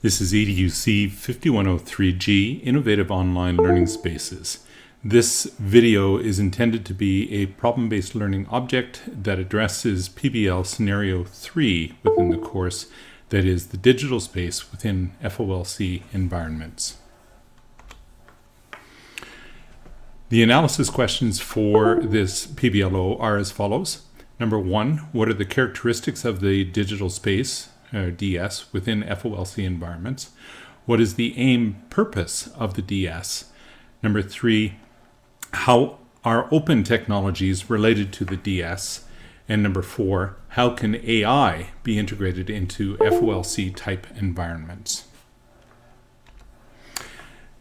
This is EDUC5103G, Innovative Online Learning Spaces. This video is intended to be a problem-based learning object that addresses PBL Scenario C within the course, that is, the digital space within FOLC environments. The analysis questions for this PBLO are as follows. Number 1, what are the characteristics of the digital space, DS, within FOLC environments? What is the aim purpose of the DS? Number 3, how are open technologies related to the DS? And number 4, how can AI be integrated into FOLC type environments?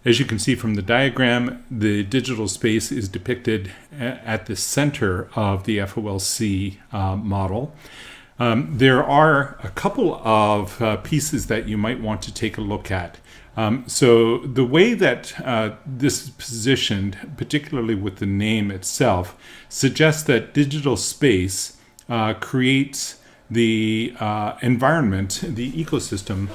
As you can see from the diagram, the digital space is depicted at the center of the FOLC model. There are a couple of pieces that you might want to take a look at. So the way that this is positioned, particularly with the name itself, suggests that digital space creates the environment, the ecosystem,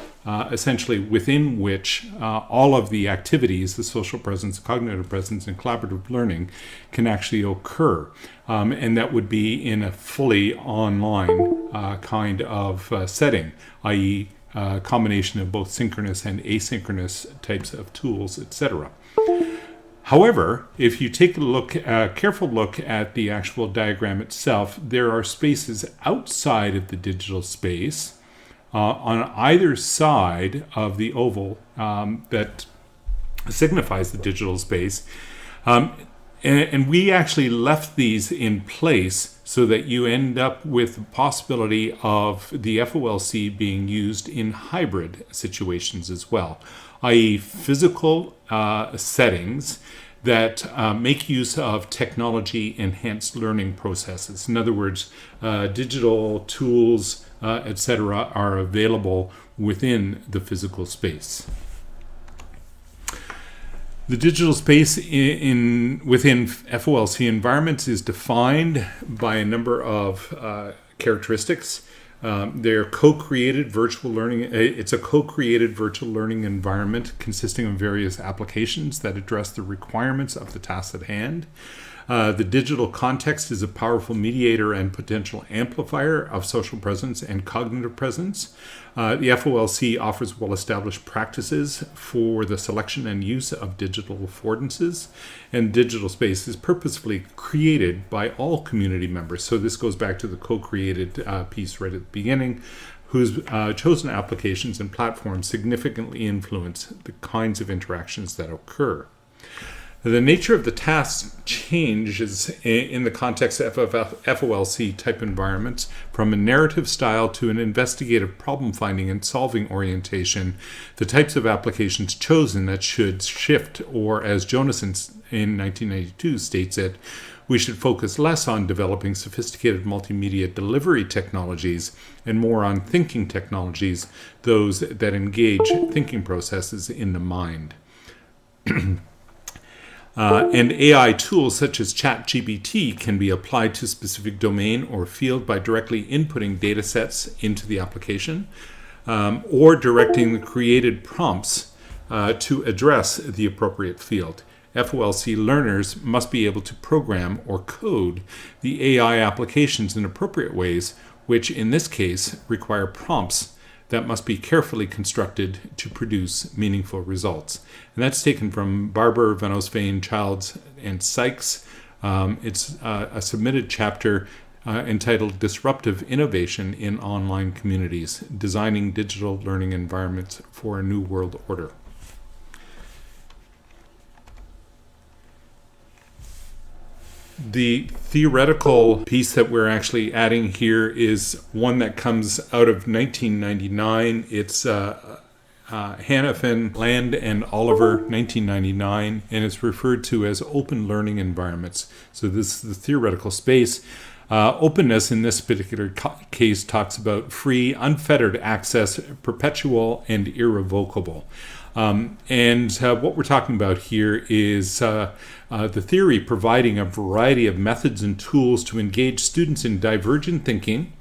essentially within which all of the activities, the social presence, cognitive presence, and collaborative learning can actually occur. And that would be in a fully online kind of setting, i.e. a combination of both synchronous and asynchronous types of tools, etc. However, if you take a careful look at the actual diagram itself, there are spaces outside of the digital space on either side of the oval that signifies the digital space. And we actually left these in place so that you end up with the possibility of the FOLC being used in hybrid situations as well, i.e. physical settings that make use of technology-enhanced learning processes. In other words, digital tools, etc., are available within the physical space. The digital space within FOLC environments is defined by a number of characteristics. They're co-created virtual learning. It's a co-created virtual learning environment consisting of various applications that address the requirements of the task at hand. The digital context is a powerful mediator and potential amplifier of social presence and cognitive presence. The FOLC offers well-established practices for the selection and use of digital affordances, and digital space is purposefully created by all community members. So this goes back to the co-created piece right at the beginning, whose chosen applications and platforms significantly influence the kinds of interactions that occur. The nature of the tasks changes in the context of FOLC type environments from a narrative style to an investigative problem finding and solving orientation. The types of applications chosen that should shift, or as Jonas in 1992 states it, we should focus less on developing sophisticated multimedia delivery technologies and more on thinking technologies, those that engage thinking processes in the mind. And AI tools such as ChatGPT can be applied to specific domain or field by directly inputting data sets into the application or directing the created prompts to address the appropriate field. FOLC learners must be able to program or code the AI applications in appropriate ways, which in this case require prompts that must be carefully constructed to produce meaningful results. And that's taken from Barber, Van Osveen, Childs, and Sykes. It's a submitted chapter entitled Disruptive Innovation in Online Communities, Designing Digital Learning Environments for a New World Order. The theoretical piece that we're actually adding here is one that comes out of 1999. It's Hanifin, Land, and Oliver, 1999, and it's referred to as open learning environments. So this is the theoretical space. Openness in this particular case talks about free, unfettered access, perpetual, and irrevocable. And what we're talking about here is the theory providing a variety of methods and tools to engage students in divergent thinking,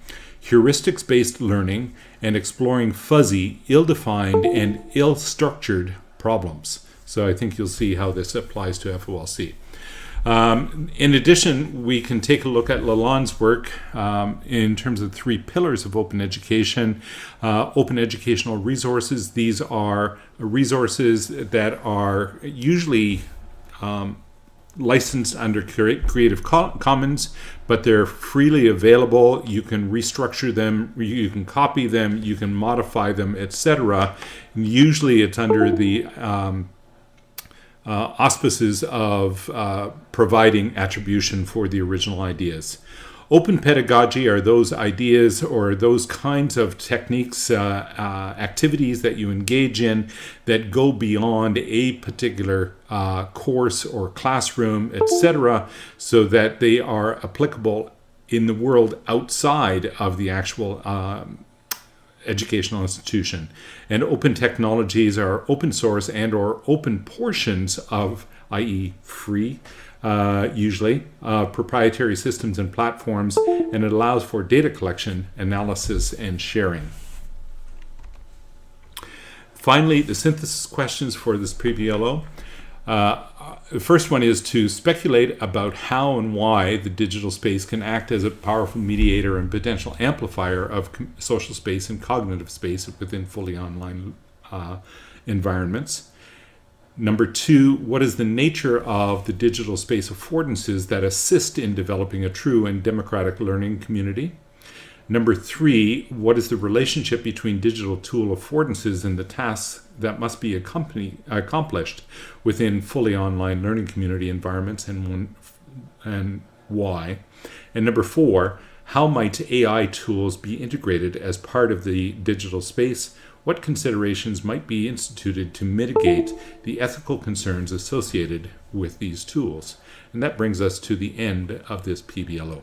heuristics-based learning, and exploring fuzzy, ill-defined, and ill-structured problems. So I think you'll see how this applies to FOLC. In addition, we can take a look at Lalonde's work in terms of 3 pillars of open education. Open educational resources. These are resources that are usually licensed under Creative Commons, but they're freely available. You can restructure them, you can copy them, you can modify them, etc. Usually it's under the auspices of providing attribution for the original ideas. Open pedagogy are those ideas or those kinds of techniques, activities that you engage in that go beyond a particular course or classroom, etc., so that they are applicable in the world outside of the actual educational institution. And open technologies are open source and or open portions of, i.e. free, usually, proprietary systems and platforms, and it allows for data collection, analysis, and sharing. Finally, the synthesis questions for this PBLO. The first one is to speculate about how and why the digital space can act as a powerful mediator and potential amplifier of social space and cognitive space within fully online environments. Number 2, what is the nature of the digital space affordances that assist in developing a true and democratic learning community? Number 3, what is the relationship between digital tool affordances and the tasks that must be accomplished within fully online learning community environments, and why? And number 4, how might AI tools be integrated as part of the digital space? What considerations might be instituted to mitigate the ethical concerns associated with these tools? And that brings us to the end of this PBLO.